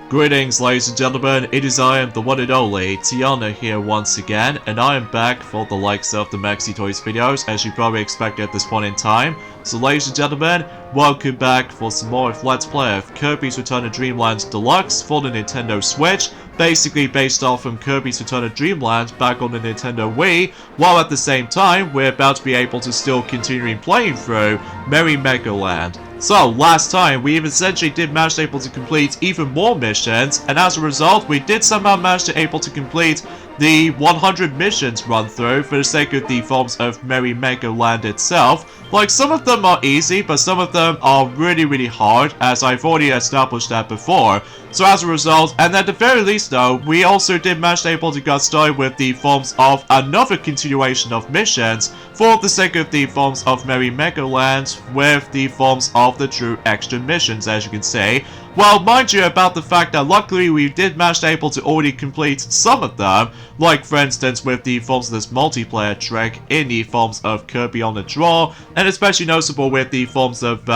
Greetings, ladies and gentlemen, it is I am the one and only Tiana here once again, and I am back for the likes of the Maxi Toys videos, as you probably expect at this point in time. So ladies and gentlemen, welcome back for some more of Let's Play of Kirby's Return to Dreamland Deluxe for the Nintendo Switch, basically based off from Kirby's Return to Dreamland back on the Nintendo Wii, while at the same time, we're about to be able to still continue playing through Merry Magoland. So, last time, we essentially did manage to complete even more missions, and as a result, we did somehow manage to complete the 100 missions run through for the sake of the forms of Merry Magoland itself. Like, some of them are easy, but some of them are really hard, as I've already established that before. So as a result, and at the very least though, we also did manage to get started with the forms of another continuation of missions for the sake of the forms of Merry Magoland with the forms of the true extra missions, as you can see. Well, mind you about the fact that luckily we did manage to already complete some of them, like for instance with the forms of this multiplayer trick in the forms of Kirby on the Draw, and especially noticeable with the forms of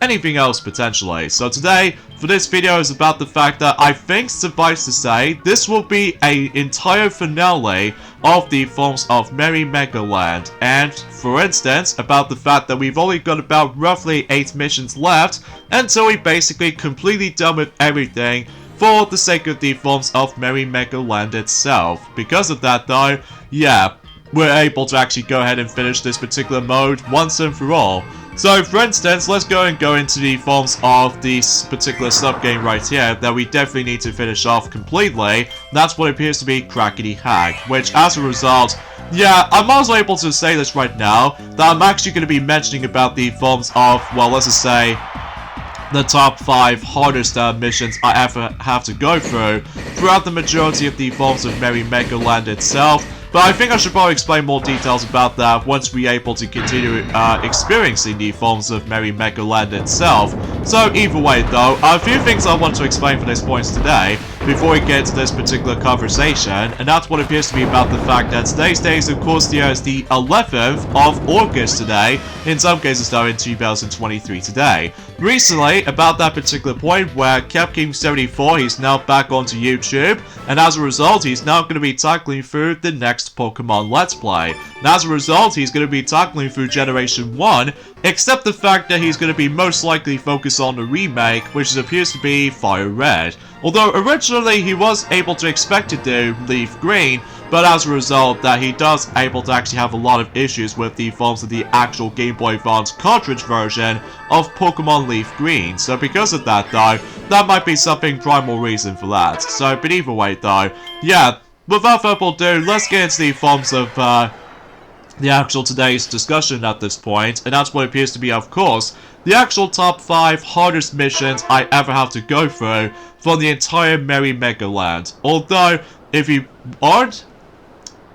anything else potentially. So today, for this video, is about the fact that I think, suffice to say, this will be an entire finale of the forms of Merry Magoland. And, for instance, about the fact that we've only got about roughly 8 missions left until we're basically completely done with everything for the sake of the forms of Merry Magoland itself. Because of that though, yeah, we're able to actually go ahead and finish this particular mode once and for all. So, for instance, let's go into the forms of this particular sub-game right here that we definitely need to finish off completely. That's what appears to be Crackety Hack, which, as a result, yeah, I'm also able to say this right now, that I'm actually going to be mentioning about the forms of, well, let's just say, the top 5 hardest missions I ever have to go through throughout the majority of the forms of Merry Magoland itself. But I think I should probably explain more details about that once we're able to continue experiencing the forms of Merry Magoland itself. So either way though, a few things I want to explain for this point today before we get to this particular conversation, and that's what appears to be about the fact that today's day is of course the 11th of August today, in some cases though in 2023 today. Recently, about that particular point where CapKing74, he's now back onto YouTube, and as a result, he's now going to be tackling through the next Pokemon Let's Play. And as a result, he's going to be tackling through Generation 1, except the fact that he's going to be most likely focused on the remake, which appears to be Fire Red. Although originally he was able to expect to do Leaf Green, but as a result that he does able to actually have a lot of issues with the forms of the actual Game Boy Advance cartridge version of Pokemon Leaf Green. So because of that though, that might be something primal reason for that. So, but either way though, yeah, without further ado, let's get into the forms of the actual today's discussion at this point, and that's what appears to be, of course, the actual top 5 hardest missions I ever have to go through for the entire Merry Magoland. Although, if you aren't,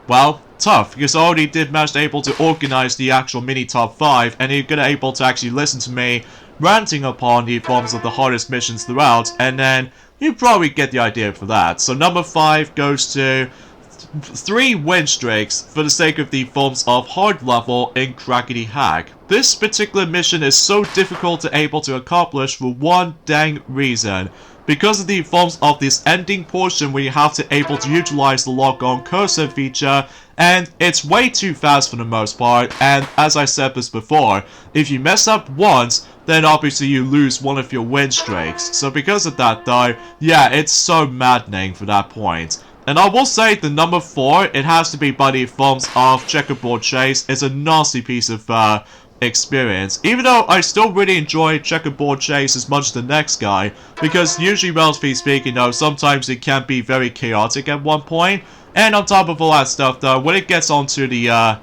well, tough, because I already did manage to organize the actual mini top 5, and you're gonna able to actually listen to me ranting upon the forms of the hardest missions throughout, and then you probably get the idea for that. So number 5 goes to 3 win streaks for the sake of the forms of hard level in Crackety Hack. This particular mission is so difficult to able to accomplish for one dang reason. Because of the forms of this ending portion where you have to able to utilize the lock-on cursor feature, and it's way too fast for the most part, and as I said this before, if you mess up once, then obviously you lose one of your win streaks. So because of that though, yeah, it's so maddening for that point. And I will say the number 4, it has to be by the forms of Checkerboard Chase, is a nasty piece of experience. Even though I still really enjoy Checkerboard Chase as much as the next guy, because usually, relatively speaking though, sometimes it can be very chaotic at one point. And on top of all that stuff though, when it gets onto the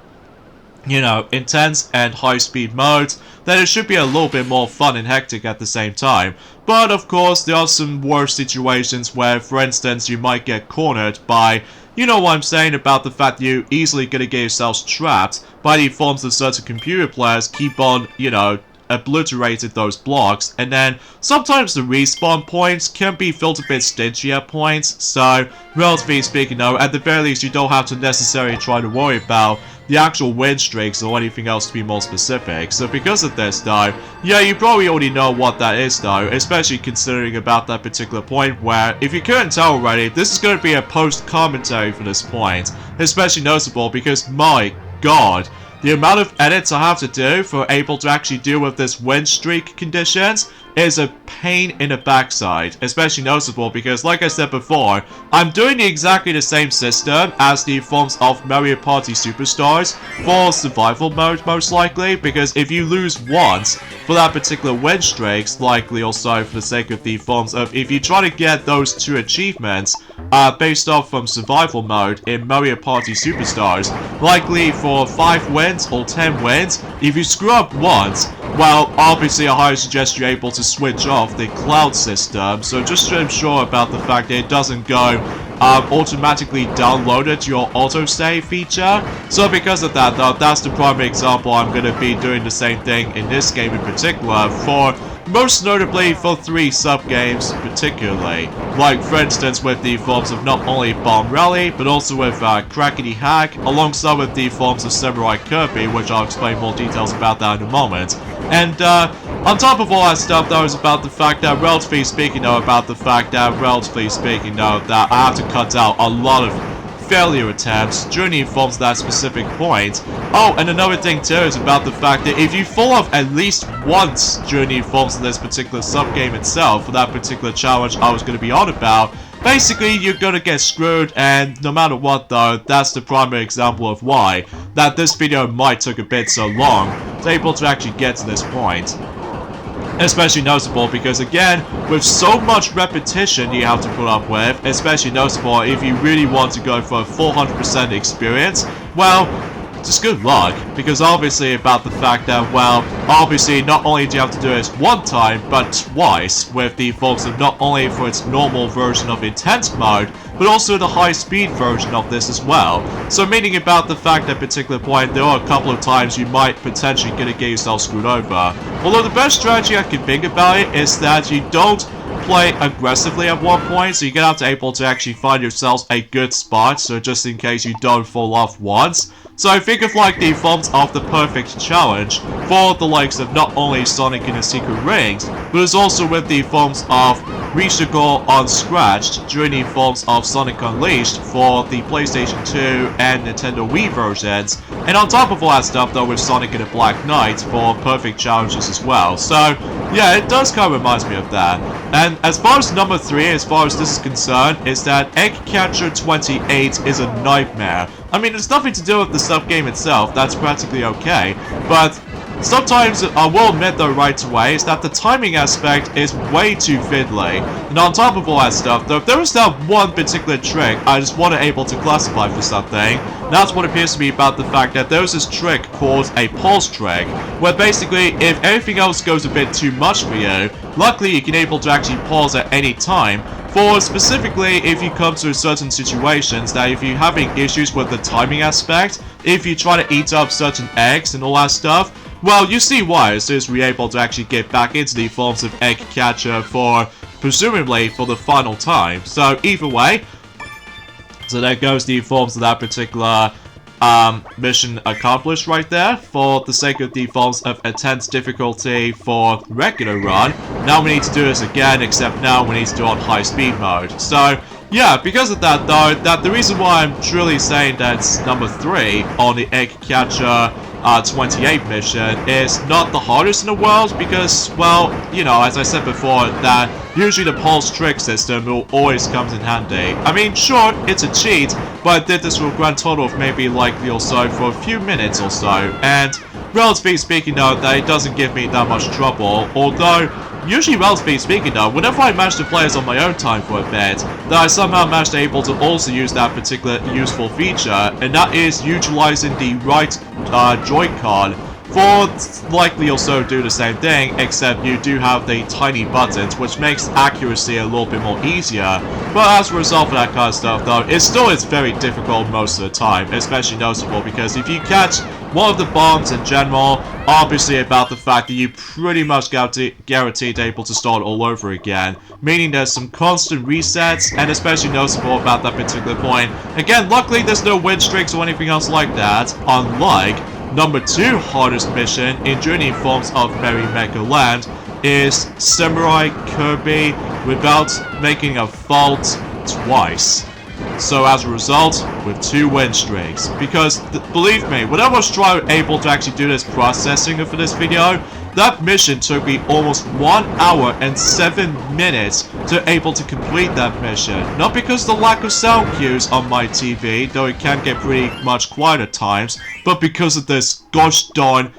you know, intense and high-speed modes, then it should be a little bit more fun and hectic at the same time. But of course, there are some worse situations where, for instance, you might get cornered by, you know what I'm saying about the fact that you easily gonna get yourselves trapped by the forms of certain computer players keep on, you know, obliterated those blocks, and then sometimes the respawn points can be felt a bit stingy at points, so relatively speaking though, at the very least you don't have to necessarily try to worry about the actual win streaks or anything else to be more specific. So because of this though, yeah, you probably already know what that is though, especially considering about that particular point where, if you couldn't tell already, this is going to be a post-commentary for this point, especially noticeable because, my god, the amount of edits I have to do for able to actually deal with this win streak conditions is a pain in the backside, especially noticeable because, like I said before, I'm doing exactly the same system as the forms of Mario Party Superstars for survival mode, most likely, because if you lose once for that particular win streaks, likely also for the sake of the forms of, if you try to get those 2 achievements based off from survival mode in Mario Party Superstars, likely for 5 wins or 10 wins, if you screw up once, well, obviously I highly suggest you're able to switch off the cloud system, so just to ensure about the fact that it doesn't go automatically downloaded to your autosave feature. So because of that though, that's the primary example. I'm going to be doing the same thing in this game in particular, for most notably for 3 sub-games particularly. Like for instance with the forms of not only Bomb Rally, but also with Crackety Hack, alongside with the forms of Samurai Kirby, which I'll explain more details about that in a moment. And on top of all that stuff though, is about the fact that, relatively speaking though, that I have to cut out a lot of failure attempts during the forms of that specific point. Oh, and another thing too is about the fact that if you fall off at least once during the forms of this particular sub-game itself, for that particular challenge I was going to be on about, basically you're gonna get screwed, and no matter what though, that's the primary example of why that this video might took a bit so long to able to actually get to this point. Especially noticeable because, again, with so much repetition you have to put up with, especially noticeable if you really want to go for a 400% experience, well, just good luck, because obviously about the fact that, well, obviously not only do you have to do it one time, but twice, with the forms of not only for its normal version of intense mode, but also the high-speed version of this as well. So meaning about the fact at a particular point, there are a couple of times you might potentially get yourself screwed over. Although the best strategy I can think about it is that you don't play aggressively at one point, so you're gonna have to able to actually find yourselves a good spot, so just in case you don't fall off once. So I think of like the forms of the perfect challenge for the likes of not only Sonic and the Secret Rings, but it's also with the forms of Reach the Goal Unscratched during the forms of Sonic Unleashed for the PlayStation 2 and Nintendo Wii versions, and on top of all that stuff though with Sonic and the Black Knight for perfect challenges as well. So yeah, it does kind of reminds me of that. And as far as number 3, as far as this is concerned, is that Egg Catcher 28 is a nightmare. I mean, it's nothing to do with the sub-game itself, that's practically okay, but sometimes, I will admit though right away, is that the timing aspect is way too fiddly. And on top of all that stuff though, if there was that one particular trick I just wasn't able to classify for something, that's what appears to be about the fact that there's this trick called a pulse trick, where basically if everything else goes a bit too much for you, luckily you can able to actually pause at any time, for specifically if you come to certain situations that if you're having issues with the timing aspect, if you try to eat up certain eggs and all that stuff, well, you see why, as soon as we're able to actually get back into the forms of Egg Catcher for, presumably, for the final time. So, either way, so there goes the forms of that particular mission accomplished right there, for the sake of the forms of intense difficulty for regular run. Now we need to do this again, except now we need to do it on high speed mode. So, yeah, because of that though, that the reason why I'm truly saying that's number 3 on the Egg Catcher 28 mission is not the hardest in the world, because, well, you know, as I said before, that usually the pulse trick system will always comes in handy. I mean, sure, it's a cheat, but I did this for a grand total of maybe likely or so for a few minutes or so, and relatively speaking though, that it doesn't give me that much trouble, although usually, relatively speaking though, whenever I manage to play this on my own time for a bit, that I somehow managed to able to also use that particular useful feature, and that is utilizing the right Joy-Con for likely also do the same thing, except you do have the tiny buttons, which makes accuracy a little bit more easier. But as a result of that kind of stuff though, it still is very difficult most of the time, especially noticeable because if you catch one of the bombs in general, obviously about the fact that you pretty much guaranteed able to start all over again, meaning there's some constant resets, and especially noticeable about that particular point. Again, luckily there's no win streaks or anything else like that, unlike number 2 hardest mission in Journey Forms of Merry Magoland is Samurai Kirby without making a fault twice. So as a result, with 2 win streaks. Because, believe me, when I was able to actually do this processing for this video, that mission took me almost 1 hour and 7 minutes to able to complete that mission. Not because of the lack of sound cues on my TV, though it can get pretty much quiet at times, but because of this gosh darn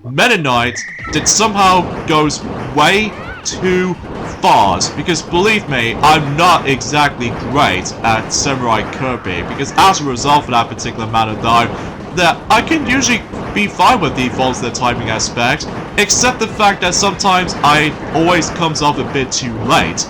Meta Knight that somehow goes way too fast. Because believe me, I'm not exactly great at Samurai Kirby, because as a result for that particular matter though, that I can usually be fine with defaults the timing aspect, except the fact that sometimes I always comes off a bit too late.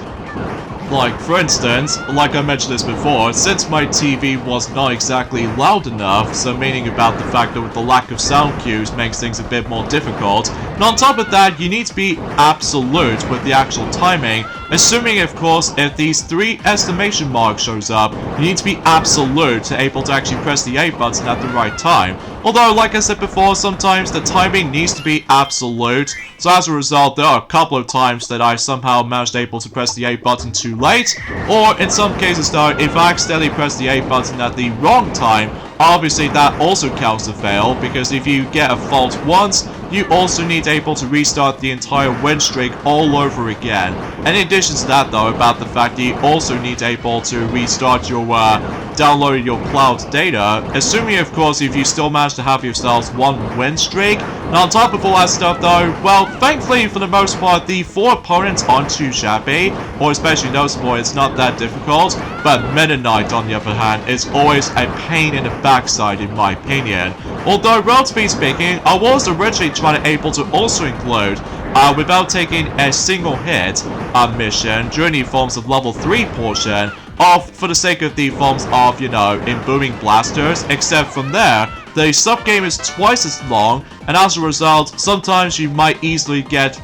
Like, for instance, like I mentioned this before, since my TV was not exactly loud enough, so meaning about the fact that with the lack of sound cues makes things a bit more difficult, and on top of that, you need to be absolute with the actual timing, assuming of course if these 3 exclamation marks shows up, you need to be absolute to able to actually press the A button at the right time. Although, like I said before, sometimes the timing needs to be absolute, so as a result, there are a couple of times that I somehow managed able to press the A button too late, or in some cases though, if I accidentally press the A button at the wrong time, obviously that also counts a fail, because if you get a fault once, you also need able to restart the entire win streak all over again. And in addition to that though, about the fact that you also need able to restart your downloading your cloud data, assuming of course if you still manage to have yourselves 1 win streak. And on top of all that stuff though, well, thankfully for the most part the 4 opponents aren't too shabby, or especially noticeable, it's not that difficult, but Meta Knight on the other hand is always a pain in the backside in my opinion. Although relatively speaking, I was originally trying to able to also include without taking a single hit mission during the forms of level 3 portion of, for the sake of the forms of, you know, in booming blasters, except from there, the sub-game is twice as long, and as a result, sometimes you might easily get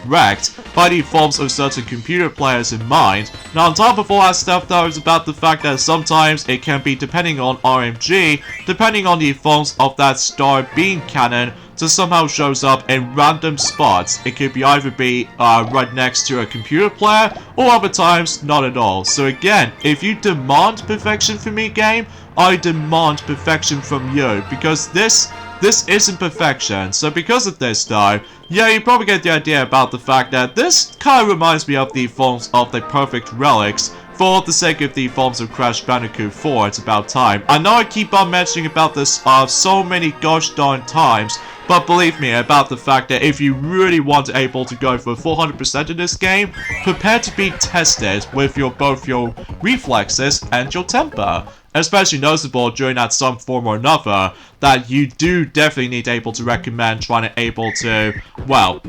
wrecked by the forms of certain computer players in mind. Now on top of all that stuff though, is about the fact that sometimes it can be depending on RMG, depending on the forms of that star beam cannon, to somehow shows up in random spots. It could be either be right next to a computer player, or other times not at all. So again, if you demand perfection from me, game, I demand perfection from you, because this isn't perfection. So because of this though, yeah, you probably get the idea about the fact that this kind of reminds me of the forms of the perfect relics. For the sake of the forms of Crash Bandicoot 4, it's about time. I know I keep on mentioning about this so many gosh darn times, but believe me about the fact that if you really want to able to go for 400% in this game, prepare to be tested with both your reflexes and your temper. Especially noticeable during that some form or another, that you do definitely need able to recommend trying to able to, well,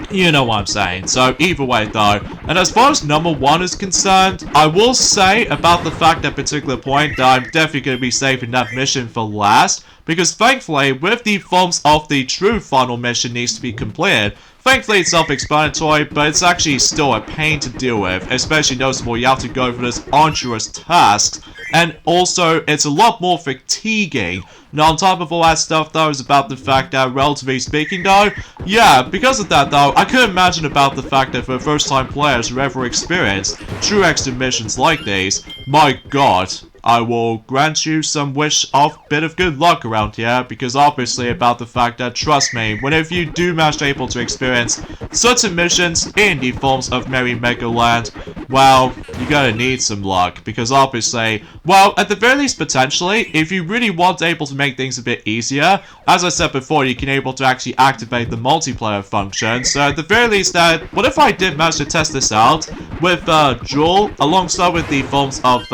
you know what I'm saying. So either way though, and as far as number 1 is concerned, I will say about the fact that particular point that I'm definitely going to be saving that mission for last, because thankfully with the forms of the true final mission needs to be completed, thankfully it's self-explanatory, but it's actually still a pain to deal with, especially noticeable you have to go for this arduous task, and also it's a lot more fatiguing. Now on top of all that stuff though, is about the fact that relatively speaking though, yeah, because of that though, I could imagine about the fact that for first time players who ever experienced true extra missions like these, my god, I will grant you some wish of bit of good luck around here, because obviously about the fact that, trust me, whenever you do manage to able to experience certain missions in the forms of Merry Magoland, well, you're gonna need some luck, because obviously, well, at the very least potentially, if you really want able to make things a bit easier, as I said before, you can able to actually activate the multiplayer function, so at the very least what if I did manage to test this out with Jewel, alongside with the forms of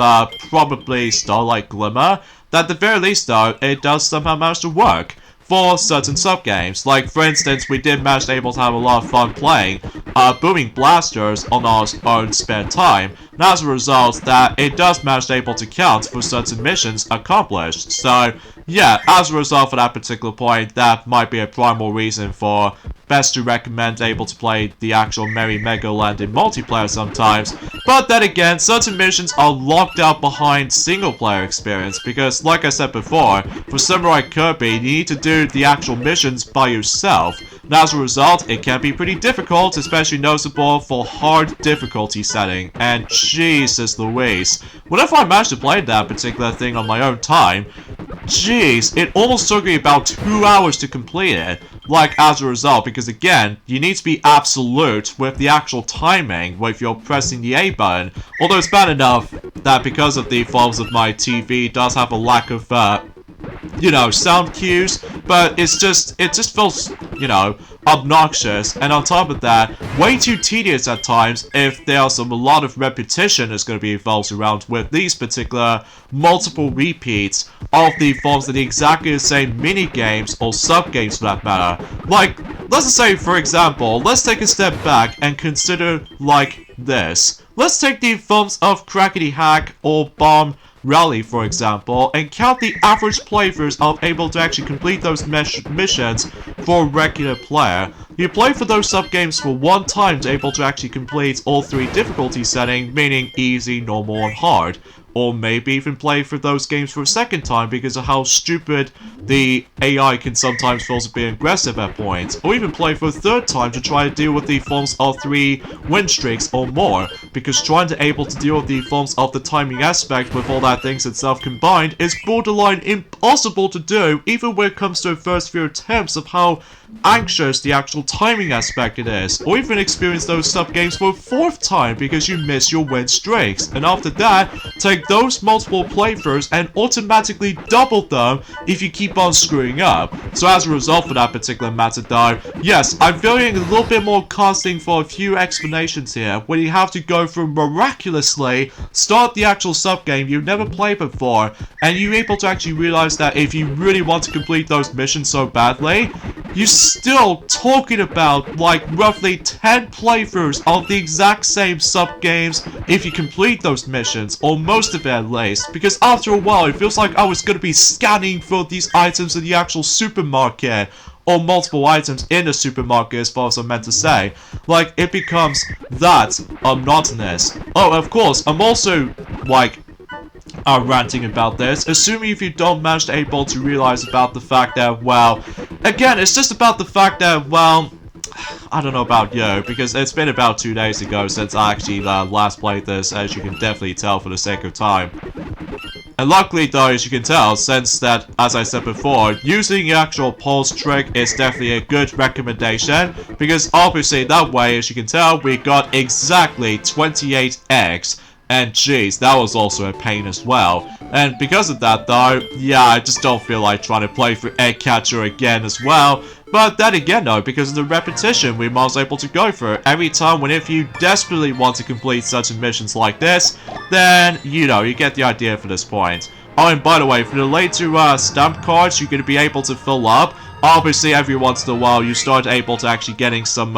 probably Starlight Glimmer, that at the very least though, it does somehow manage to work. for certain sub-games. Like, for instance, we did manage to able to have a lot of fun playing Booming Blasters on our own spare time. And as a result, that it does manage to able to count for certain missions accomplished. So, yeah, as a result for that particular point, that might be a primal reason for best to recommend able to play the actual Merry Magoland in multiplayer sometimes. But then again, certain missions are locked out behind single player experience because, like I said before, for Samurai Kirby, you need to do the actual missions by yourself. And as a result, it can be pretty difficult, especially noticeable for hard difficulty setting. And Jesus Louise, whenever I managed to play that particular thing on my own time, jeez, it almost took me about 2 hours to complete it. Like, as a result, because again, you need to be absolute with the actual timing when you're pressing the A button. Although it's bad enough that because of the forms of my TV, it does have a lack of, you know, sound cues, but it just feels, you know, obnoxious, and on top of that, way too tedious at times if there's a lot of repetition that's going to be involved around with these particular multiple repeats of the forms of the exactly the same mini-games or sub-games for that matter. Like, let's just say, for example, let's take a step back and consider like this. Let's take the forms of Crackety Hack or Bomb Rally, for example, and count the average playthroughs of able to actually complete those missions for a regular player. You play for those sub-games for one time to able to actually complete all three difficulty settings, meaning easy, normal, and hard. Or maybe even play for those games for a second time because of how stupid the AI can sometimes feel to be aggressive at points. Or even play for a third time to try to deal with the forms of 3 win streaks or more. Because trying to able to deal with the forms of the timing aspect with all that things itself combined is borderline impossible to do, even when it comes to the first few attempts of how anxious the actual timing aspect it is. Or even experience those sub-games for a 4th time because you miss your win streaks. And after that, take those multiple playthroughs and automatically double them if you keep on screwing up. So as a result for that particular matter though, yes, I'm feeling a little bit more casting for a few explanations here, when you have to go through miraculously, start the actual sub-game you've never played before, and you're able to actually realize that if you really want to complete those missions so badly, you're still talking about like roughly 10 playthroughs of the exact same sub-games if you complete those missions, or most of it at least, because after a while it feels like I was going to be scanning for these items in the actual supermarket, or multiple items in the supermarket as far as I'm meant to say. Like, it becomes that monotonous. Oh, of course, I'm also like ranting about this, assuming if you don't manage to able to realize about the fact that, well, again, it's just about the fact that, well, I don't know about you, because it's been about 2 days ago since I actually last played this, as you can definitely tell for the sake of time. And luckily though, as you can tell, since that, as I said before, using the actual pulse trick is definitely a good recommendation, because obviously that way, as you can tell, we got exactly 28 eggs. And geez, that was also a pain as well. And because of that though, yeah, I just don't feel like trying to play for Egg Catcher again as well. But then again though, because of the repetition we was able to go for every time when if you desperately want to complete such missions like this, then, you know, you get the idea for this point. Oh, and by the way, for the later stamp cards you're going to be able to fill up, obviously every once in a while you start able to actually getting some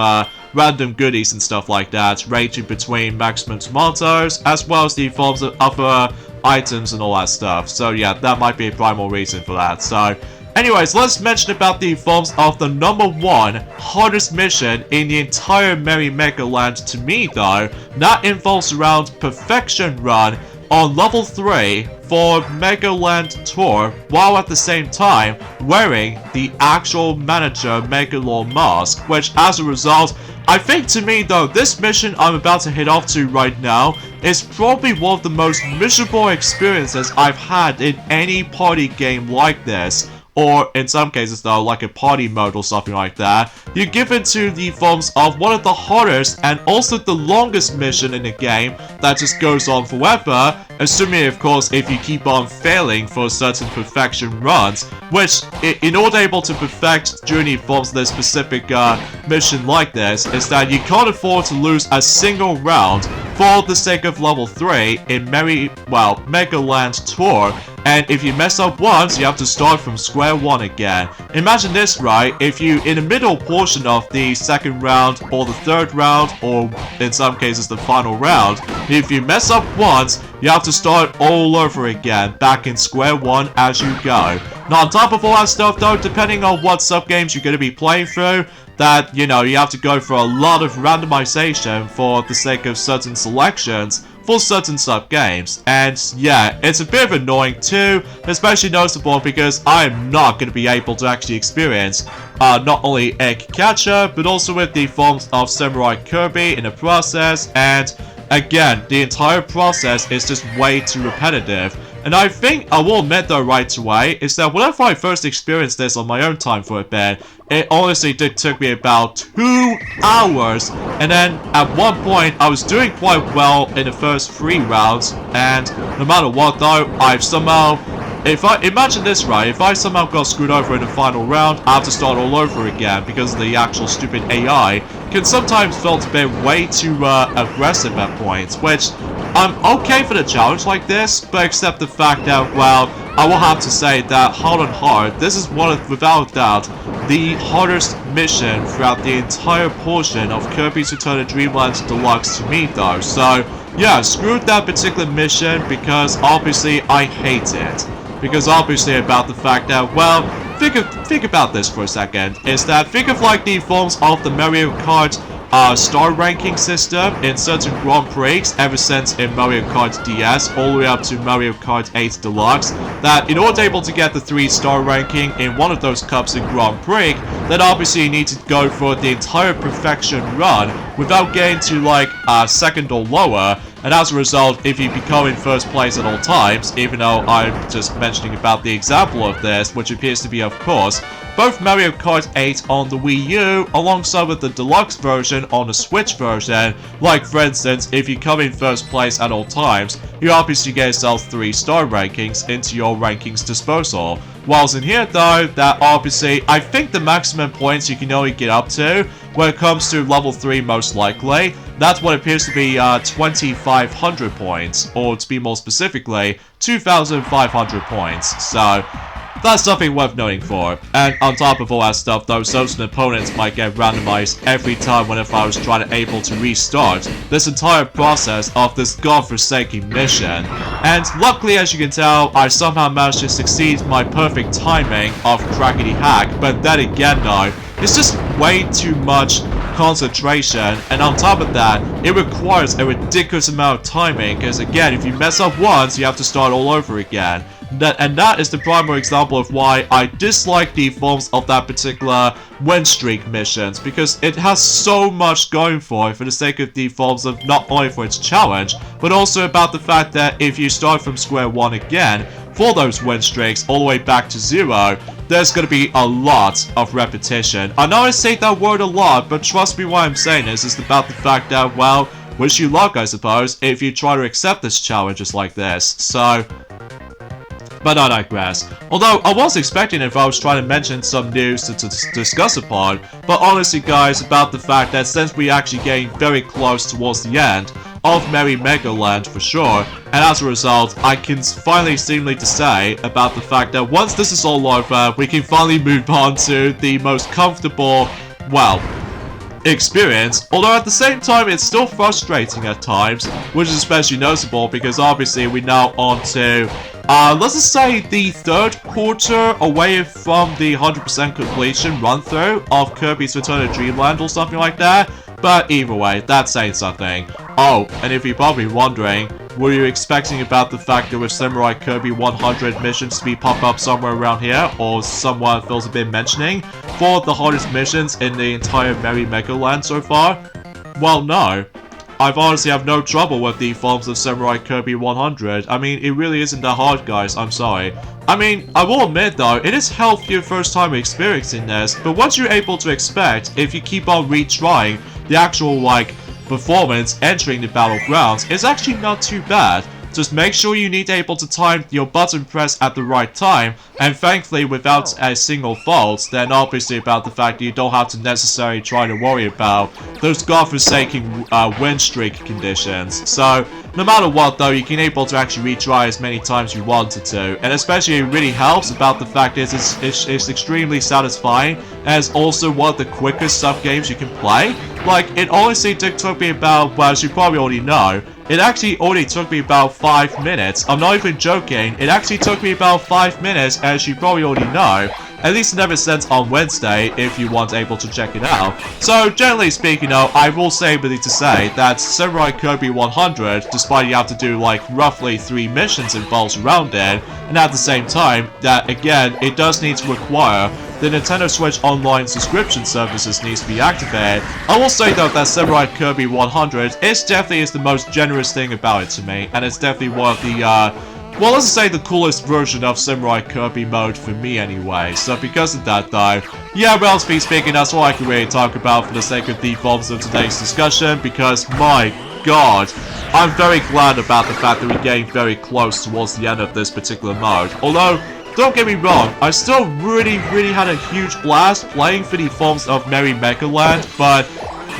random goodies and stuff like that, ranging between maximum tomatoes, as well as the forms of other items and all that stuff. So yeah, that might be a primal reason for that. So anyways, let's mention about the forms of the #1 hardest mission in the entire Merry Magoland to me though. That involves around Perfection Run on level 3 for Magoland Tour, while at the same time wearing the actual manager Megalore mask, which as a result, I think to me though, this mission I'm about to head off to right now is probably one of the most miserable experiences I've had in any party game like this. Or in some cases though, like a party mode or something like that, you're given to the forms of one of the hardest and also the longest mission in the game that just goes on forever, assuming of course if you keep on failing for certain perfection runs, which in order able to perfect during the forms of this specific mission like this, is that you can't afford to lose a single round for the sake of level 3 in Magoland Tour. And if you mess up once, you have to start from square one again. Imagine this, right? If you, in the middle portion of the second round, or the third round, or in some cases the final round, if you mess up once, you have to start all over again, back in square one as you go. Now, on top of all that stuff though, depending on what sub-games you're going to be playing through, that, you know, you have to go for a lot of randomization for the sake of certain selections for certain sub-games. And yeah, it's a bit of annoying too, especially noticeable because I'm not going to be able to actually experience not only Egg Catcher, but also with the forms of Samurai Kirby in the process. And again, the entire process is just way too repetitive. And I think I will admit though right away, is that whenever I first experienced this on my own time for a bit, it honestly did took me about 2 hours, and then at one point I was doing quite well in the first 3 rounds, and no matter what though, I've somehow, imagine this right, if I somehow got screwed over in the final round, I have to start all over again because the actual stupid AI can sometimes feel a bit way too aggressive at points, which I'm okay for the challenge like this, but except the fact that, well, I will have to say that Hard on Hard, this is one of, without doubt, the hardest mission throughout the entire portion of Kirby's Return to Dreamland Deluxe to me though. So yeah, screw that particular mission because obviously I hate it. Because obviously about the fact that, well, think about this for a second, is that think of like the forms of the Mario Kart star ranking system in certain Grand Prix ever since in Mario Kart DS all the way up to Mario Kart 8 Deluxe, that in order to get the 3-star ranking in one of those cups in Grand Prix, then obviously you need to go for the entire perfection run without getting to like second or lower. And as a result, if you become in first place at all times, even though I'm just mentioning about the example of this, which appears to be, of course, both Mario Kart 8 on the Wii U, alongside with the Deluxe version on the Switch version, like for instance, if you come in first place at all times, you obviously get yourself 3-star rankings into your rankings disposal. Whilst in here though, that obviously, I think the maximum points you can only get up to, when it comes to level 3 most likely, that's what appears to be 2,500 points, or to be more specifically, 2,500 points. So that's something worth noting for. And on top of all that stuff though, certain opponents might get randomized every time whenever I was trying to able to restart this entire process of this godforsaken mission. And luckily, as you can tell, I somehow managed to succeed my perfect timing of crackety hack, but then again though, it's just way too much concentration, and on top of that, it requires a ridiculous amount of timing, because again, if you mess up once, you have to start all over again. And that is the primary example of why I dislike the forms of that particular win streak missions, because it has so much going for it for the sake of the forms of not only for its challenge, but also about the fact that if you start from square one again, for those win streaks all the way back to 0, there's going to be a lot of repetition. I know I say that word a lot, but trust me, what I'm saying is about the fact that, well, wish you luck, I suppose, if you try to accept this challenges like this. So, but I digress. Although, I was expecting if I was trying to mention some news to discuss upon, but honestly guys, about the fact that since we're actually getting very close towards the end of Merry Magoland for sure, and as a result, I can finally seemingly to say about the fact that once this is all over, we can finally move on to the most comfortable, well, experience, although at the same time it's still frustrating at times, which is especially noticeable because obviously we're now on to let's just say the 3rd quarter away from the 100% completion run through of Kirby's Return to Dreamland or something like that. But either way, that's saying something. Oh, and if you're probably wondering, were you expecting about the fact that with Samurai Kirby 100 missions to be pop up somewhere around here, or someone feels a bit mentioning, for the hardest missions in the entire Merry Magoland so far? Well, no. I've honestly have no trouble with the forms of Samurai Kirby 100. I mean, it really isn't that hard, guys, I'm sorry. I mean, I will admit though, it is hell for your first time experiencing this, but what you're able to expect if you keep on retrying the actual, like, performance entering the battlegrounds is actually not too bad. just make sure you need to able to time your button press at the right time, and thankfully without a single fault, then obviously about the fact that you don't have to necessarily try to worry about those godforsaken win streak conditions. So, no matter what though, you can able to actually retry as many times you wanted to, and especially it really helps about the fact is it's extremely satisfying, and it's also one of the quickest sub-games you can play. Like, it honestly took me about, well, as you probably already know, it actually only took me about 5 minutes. I'm not even joking, it actually took me about 5 minutes, as you probably already know. At least it never sent on Wednesday, if you want able to check it out. So, generally speaking though, I will say to say that Samurai Kirby 100, despite you have to do like roughly 3 missions involved around it, and at the same time, that again, it does need to require the Nintendo Switch Online subscription services needs to be activated. I will say though that Samurai Kirby 100 is definitely the most generous thing about it to me, and it's definitely one of the, well, let's say the coolest version of Samurai Kirby mode for me anyway. So because of that though, yeah, relatively speaking, that's all I can really talk about for the sake of the forms of today's discussion, because my god, I'm very glad about the fact that we're getting very close towards the end of this particular mode. Although, don't get me wrong, I still really had a huge blast playing for the forms of Merry Magoland, but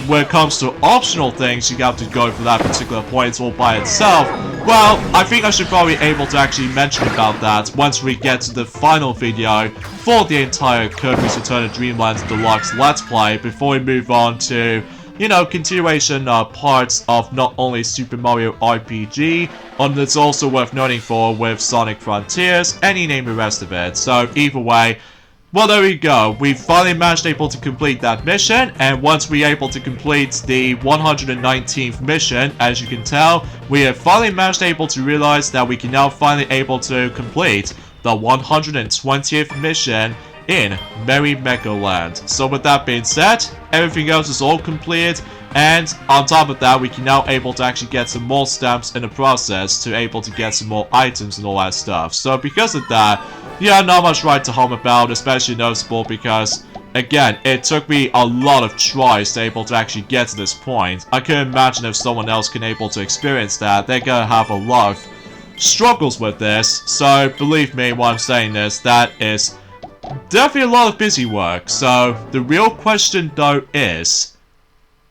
when it comes to optional things, you have to go for that particular point all by itself. Well, I think I should probably be able to actually mention about that once we get to the final video for the entire Kirby's Return of Dreamland Deluxe Let's Play, before we move on to, you know, continuation parts of not only Super Mario RPG, and it's also worth noting for with Sonic Frontiers, and you name the rest of it. So either way, well, there we go. We finally managed able to complete that mission, and once we're able to complete the 119th mission, as you can tell, we have finally managed able to realize that we can now finally able to complete the 120th mission in Merry Magoland. So with that being said, everything else is all completed, and on top of that, we can now able to actually get some more stamps in the process to able to get some more items and all that stuff. So because of that, yeah, not much right to hum about, especially noticeable because, again, it took me a lot of tries to able to actually get to this point. I couldn't imagine if someone else can able to experience that. They're gonna have a lot of struggles with this, so believe me when I'm saying this, that is definitely a lot of busy work. So the real question though is,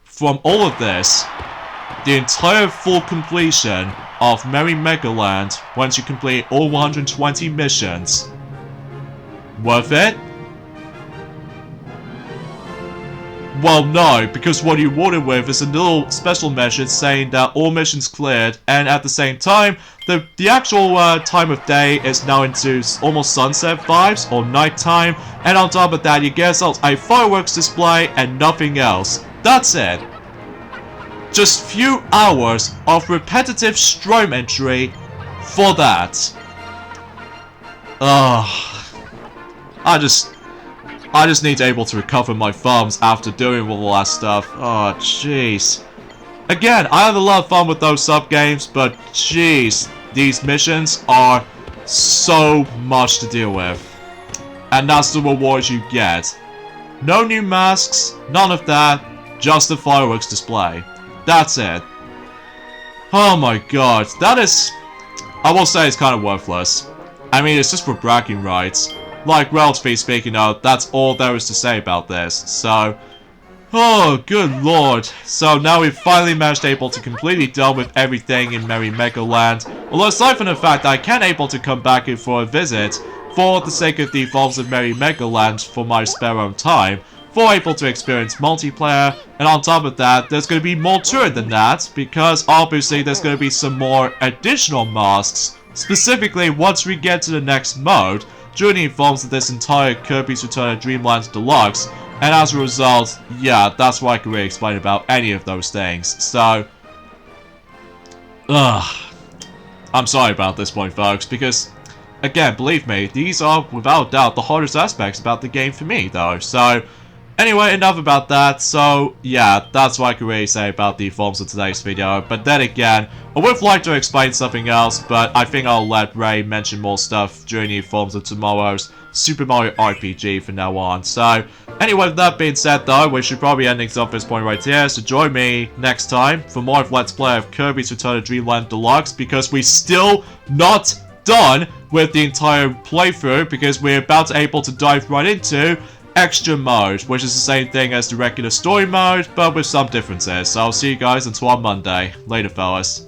from all of this, the entire full completion of Merry Magoland, once you complete all 120 missions, worth it? Well, no, because what you rewarded with is a little special message saying that all missions cleared, and at the same time, the actual time of day is now into almost sunset vibes, or nighttime, and on top of that, you get yourself a fireworks display and nothing else. That's it. Just few hours of repetitive Strom entry for that. I just need to able to recover my thumbs after doing all that stuff. Oh, jeez. Again, I have a lot of fun with those sub-games, but jeez, these missions are so much to deal with. And that's the reward you get. No new masks, none of that, just the fireworks display. That's it. Oh my god, that is... I will say it's kind of worthless. I mean, it's just for bragging rights. Like, relatively speaking though, that's all there is to say about this. So, oh, good lord. So now we've finally managed able to completely done with everything in Merry Magoland. Although aside from the fact that I can able to come back in for a visit, for the sake of the evolves of Merry Magoland for my spare own time, for able to experience multiplayer, and on top of that, there's going to be more to it than that, because obviously there's going to be some more additional masks, specifically once we get to the next mode, during the evolves of this entire Kirby's Return of Dreamland Deluxe, and as a result, yeah, that's what I can really explain about any of those things. So, I'm sorry about this point, folks, because, again, believe me, these are, without doubt, the hardest aspects about the game for me, though. So, anyway, enough about that. So, yeah, that's what I can really say about the forms of today's video. But then again, I would like to explain something else, but I think I'll let Ray mention more stuff during the forms of tomorrow's. Super Mario RPG from now on. So, anyway, with that being said though, we should probably end things off this point right here. So join me next time for more of Let's Play of Kirby's Return to Dreamland Deluxe, because we're still not done with the entire playthrough, because we're about to able to dive right into extra mode, which is the same thing as the regular story mode, but with some differences. So I'll see you guys until on Monday. Later, fellas.